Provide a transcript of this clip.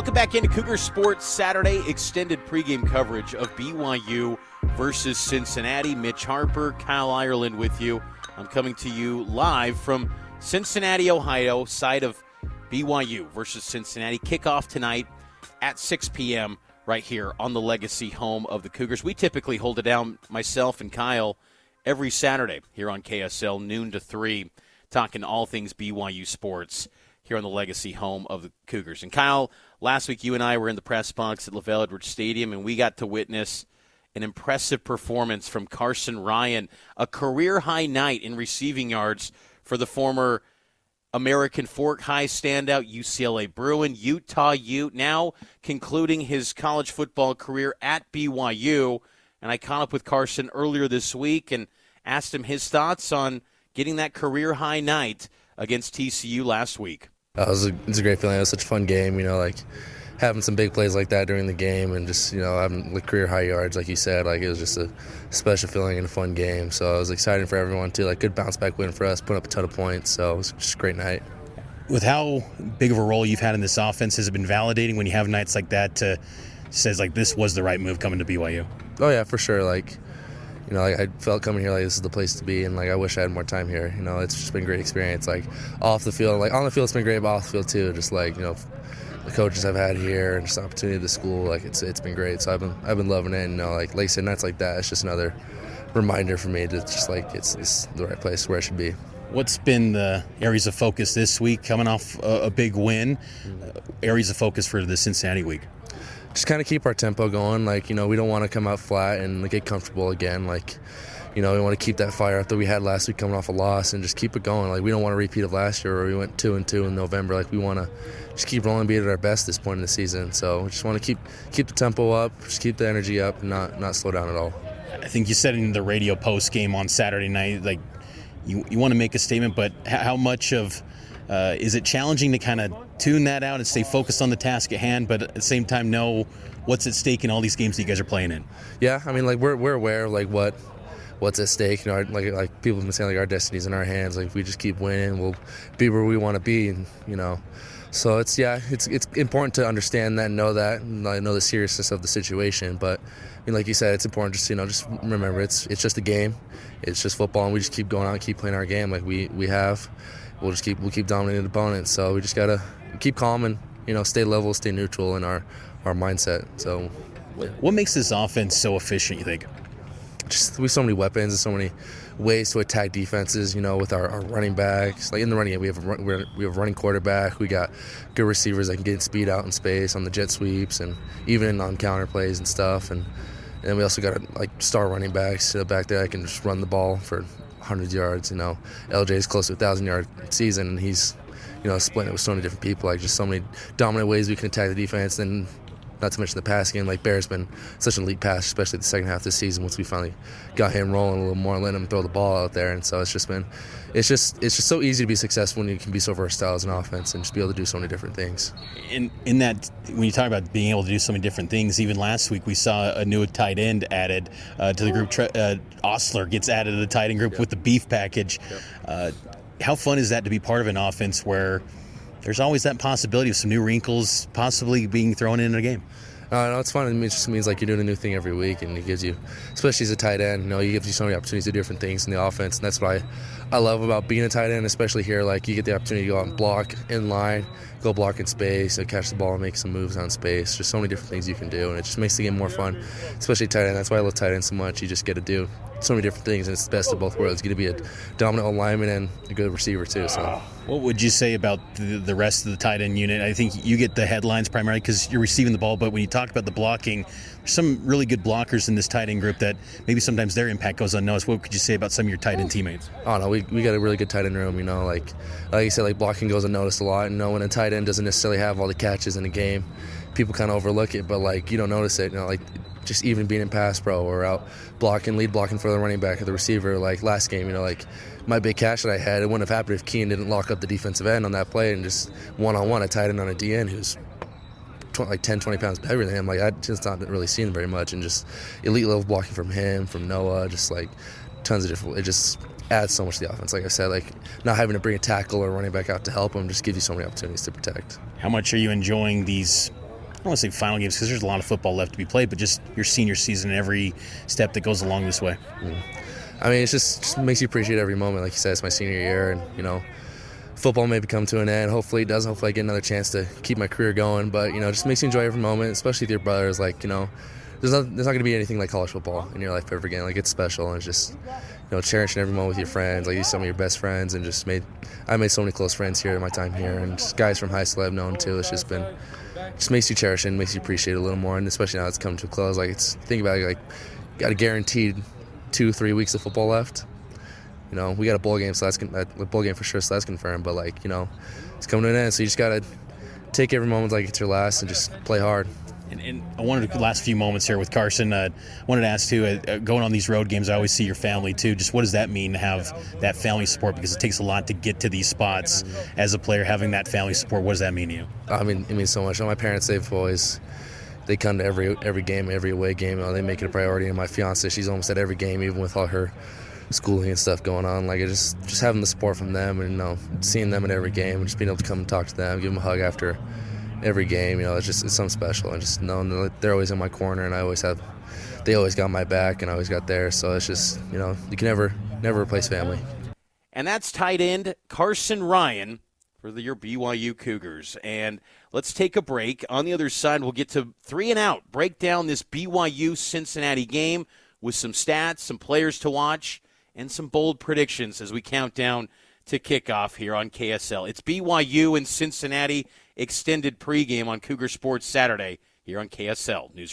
Welcome back into Cougar Sports Saturday extended pregame coverage of BYU versus Cincinnati. Mitch Harper, Kyle Ireland with you. I'm coming to you live from Cincinnati, Ohio, side of BYU versus Cincinnati. Kickoff tonight at 6 p.m. right here on the legacy home of the Cougars. We typically hold it down, myself and Kyle, every Saturday here on KSL, noon to 3, talking all things BYU sports here on the legacy home of the Cougars. And Kyle, last week you and I were in the press box at LaVell Edwards Stadium, and we got to witness an impressive performance from Carsen Ryan, a career-high night in receiving yards for the former American Fork High standout, UCLA Bruin, Utah Ute, now concluding his college football career at BYU. And I caught up with Carsen earlier this week and asked him his thoughts on getting that career-high night against TCU last week. It's a great feeling. It was such a fun game, having some big plays like that during the game and just, having career high yards, like you said. It was just a special feeling and a fun game. So I was excited for everyone, too. Good bounce back win for us, put up a ton of points. So it was just a great night. With how big of a role you've had in this offense, has it been validating when you have nights like that to says, this was the right move coming to BYU? Oh, yeah, for sure. I felt coming here this is the place to be, and I wish I had more time here. It's just been a great experience. Off the field, on the field it's been great, but off the field too. Just the coaches I've had here and just the opportunity at the school, it's been great. So I've been loving it. And like I said, nights like that, it's just another reminder for me to just it's the right place where I should be. What's been the areas of focus this week, coming off a big win? Areas of focus for the Cincinnati week? Just kind of keep our tempo going. We don't want to come out flat and get comfortable again. We want to keep that fire up that we had last week coming off a loss and just keep it going. We don't want a repeat of last year where we went 2-2 in November. We want to just keep rolling, be at our best this point in the season. So we just want to keep the tempo up, just keep the energy up, and not slow down at all. I think you said in the radio post game on Saturday night, you want to make a statement, but how much of is it challenging to kind of tune that out and stay focused on the task at hand, but at the same time know what's at stake in all these games that you guys are playing in? Yeah, we're aware of what's at stake. Like people have been saying, our destiny's in our hands. If we just keep winning, we'll be where we want to be. And so it's important to understand that and know that, and I know the seriousness of the situation. But like you said, it's important just remember it's just a game. It's just football, and we just keep going out and keep playing our game like we have. We'll keep dominating opponents. So we just gotta keep calm and stay level, stay neutral in our mindset. So what makes this offense so efficient, you think? Just we have so many weapons and so many ways to attack defenses. With our running backs. In the running game, we have a running quarterback. We got good receivers that can get speed out in space on the jet sweeps and even on counter plays and stuff. And then we also got star running backs back there that can just run the ball for 100 yards. LJ is close to a 1,000-yard season, and he's splitting it with so many different people. Just so many dominant ways we can attack the defense. And not to mention the pass game. Bear's been such an elite pass, especially the second half of the season once we finally got him rolling a little more and letting him throw the ball out there. And so it's just so easy to be successful when you can be so versatile as an offense and just be able to do so many different things. In that, when you talk about being able to do so many different things, even last week we saw a new tight end added to the group. Osler gets added to the tight end group with the beef package. How fun is that to be part of an offense where there's always that possibility of some new wrinkles possibly being thrown in a game? No, it's fun. It just means you're doing a new thing every week, and it gives you, especially as a tight end, it gives you so many opportunities to do different things in the offense, and that's what I love about being a tight end, especially here. You get the opportunity to go out and block in line, go block in space, catch the ball and make some moves on space. Just so many different things you can do, and it just makes the game more fun, especially tight end. That's why I love tight end so much. You just get to do so many different things, and it's the best of both worlds. You get to be a dominant lineman and a good receiver too. So, what would you say about the rest of the tight end unit? I think you get the headlines primarily because you're receiving the ball, but when you talk about the blocking, there's some really good blockers in this tight end group that maybe sometimes their impact goes unnoticed. What could you say about some of your tight end teammates? Oh no, we got a really good tight end room. Like you said, blocking goes unnoticed a lot. When a tight end doesn't necessarily have all the catches in the game, people kind of overlook it, but you don't notice it. Just even being in pass pro or out lead blocking for the running back or the receiver. Last game, my big catch that I had, it wouldn't have happened if Keen didn't lock up the defensive end on that play and just one-on-one, I tied in on a DN who's 10, 20 pounds heavier than him. I just not really seen him very much, and just elite level blocking from him, from Noah, just tons of different. It just adds so much to the offense. Like I said, not having to bring a tackle or running back out to help him just gives you so many opportunities to protect. How much are you enjoying these don't want to say final games because there's a lot of football left to be played, but just your senior season and every step that goes along this way? I mean, it just makes you appreciate every moment. Like you said, it's my senior year, and, football may come to an end. Hopefully it does. Hopefully I get another chance to keep my career going. But, just makes you enjoy every moment, especially with your brothers. Like, there's not going to be anything like college football in your life ever again. Like, it's special, and it's just, cherishing every moment with your friends. Like, these are some of your best friends, and I made so many close friends here in my time here, and just guys from high school I've known too. It's just makes you cherish it and makes you appreciate it a little more. And especially now it's come to a close. Like, think about it, like, got a guaranteed 2-3 weeks of football left. We got a bowl game, so a bowl game for sure, so that's confirmed. But, it's coming to an end, so you just got to take every moment like it's your last and just play hard. And I wanted the last few moments here with Carsen. I wanted to ask, too, going on these road games, I always see your family, too. Just what does that mean to have that family support? Because it takes a lot to get to these spots as a player, having that family support. What does that mean to you? I mean, it means so much. My parents, they come to every game, every away game. They make it a priority. And my fiance, she's almost at every game, even with all her schooling and stuff going on. Like, just having the support from them, and seeing them at every game, and just being able to come and talk to them, give them a hug after every game. It's something special, and just knowing that they're always in my corner, and they always got my back, and I always got theirs. So it's just, you can never replace family. And that's tight end Carsen Ryan for your BYU Cougars. And let's take a break. On the other side, we'll get to 3 and Out, break down this BYU Cincinnati game with some stats, some players to watch, and some bold predictions as we count down to kickoff here on KSL. It's BYU and Cincinnati extended pregame on Cougar Sports Saturday here on KSL News.